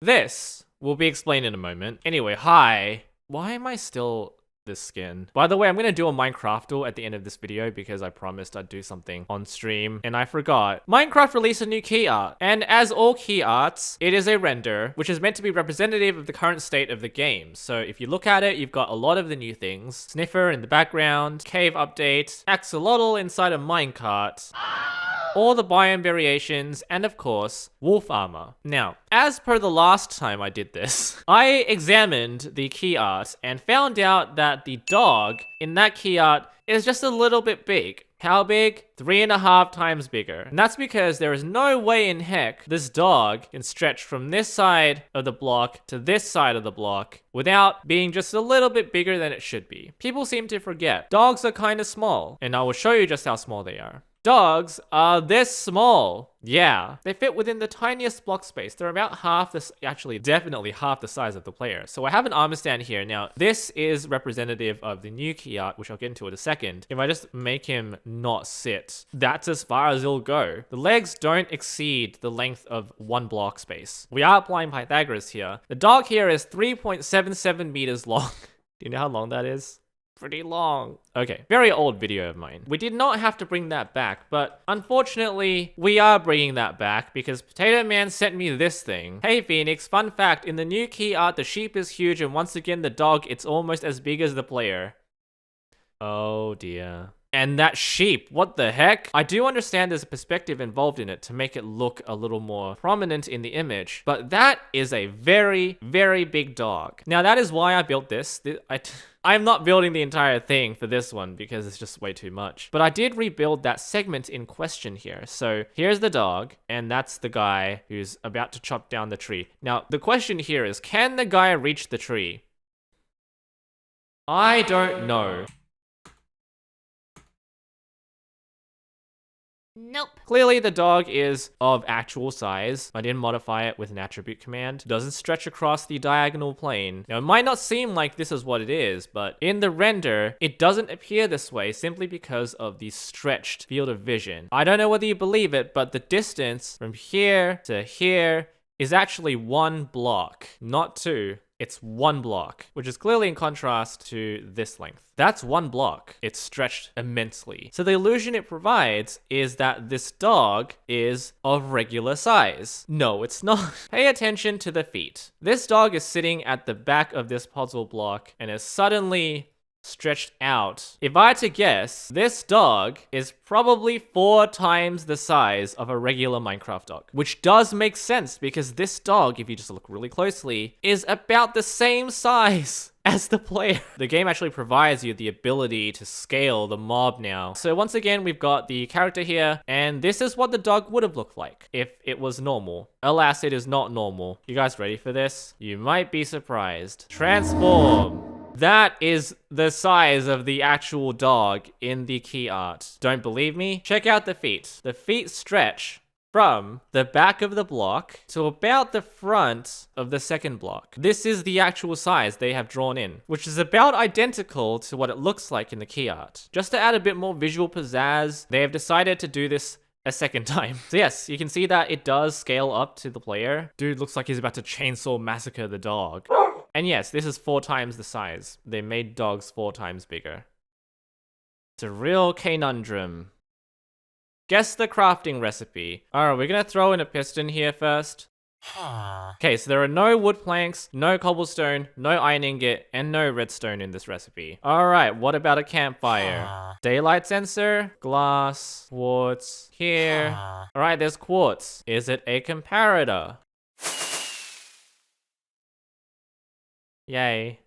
This will be explained in a moment. Anyway, hi. Why am I still this skin? By the way, I'm gonna do a Minecraftal at the end of this video because I promised I'd do something on stream and I forgot. Minecraft released a new key art, and as all key arts, it is a render which is meant to be representative of the current state of the game. So if you look at it, you've got a lot of the new things. Sniffer in the background, cave update, axolotl inside a minecart, all the biome variations, and of course, wolf armor. Now, as per the last time I did this, I examined the key art and found out that the dog in that key art is just a little bit big. How big? 3.5 times bigger. And that's because there is no way in heck this dog can stretch from this side of the block to this side of the block without being just a little bit bigger than it should be. People seem to forget. Dogs are kind of small, and I will show you just how small they are. Dogs are this small. Yeah, they fit within the tiniest block space. They're about half this, actually definitely half the size of the player. So I have an armor stand here. Now, this is representative of the new key art, which I'll get into in a second. If I just make him not sit, that's as far as he'll go. The legs don't exceed the length of one block space. We are applying Pythagoras here. The dog here is 3.77 meters long. Do you know how long that is? Pretty long. Okay, very old video of mine. We did not have to bring that back, but unfortunately, we are bringing that back because Potato Man sent me this thing. Hey Phoenix, fun fact, in the new key art, the sheep is huge, and once again, the dog, it's almost as big as the player. Oh dear. And that sheep, what the heck? I do understand there's a perspective involved in it to make it look a little more prominent in the image, but that is a very, very big dog. Now that is why I built this. I'm not building the entire thing for this one because it's just way too much. But I did rebuild that segment in question here. So here's the dog, and that's the guy who's about to chop down the tree. Now, the question here is, can the guy reach the tree? I don't know. Nope. Clearly the dog is of actual size. I didn't modify it with an attribute command. It doesn't stretch across the diagonal plane. Now it might not seem like this is what it is, but in the render, it doesn't appear this way simply because of the stretched field of vision. I don't know whether you believe it, but the distance from here to here is actually one block, not two. It's one block, which is clearly in contrast to this length. That's one block. It's stretched immensely. So the illusion it provides is that this dog is of regular size. No, it's not. Pay attention to the feet. This dog is sitting at the back of this puzzle block and is suddenly stretched out. If I had to guess, this dog is probably 4 times the size of a regular Minecraft dog, which does make sense because this dog, if you just look really closely, is about the same size as the player. The game actually provides you the ability to scale the mob now. So once again, we've got the character here, and this is what the dog would have looked like if it was normal. Alas, it is not normal. You guys ready for this? You might be surprised. Transform. That is the size of the actual dog in the key art. Don't believe me? Check out the feet. The feet stretch from the back of the block to about the front of the second block. This is the actual size they have drawn in, which is about identical to what it looks like in the key art. Just to add a bit more visual pizzazz, they have decided to do this a second time. So yes, you can see that it does scale up to the player. Dude looks like he's about to chainsaw massacre the dog. And yes, this is 4 times the size. They made dogs 4 times bigger. It's a real conundrum. Guess the crafting recipe. Alright, we're gonna throw in a piston here first. Okay, so there are no wood planks, no cobblestone, no iron ingot, and no redstone in this recipe. Alright, what about a campfire? Daylight sensor, glass, quartz, here. Alright, there's quartz. Is it a comparator? Yay.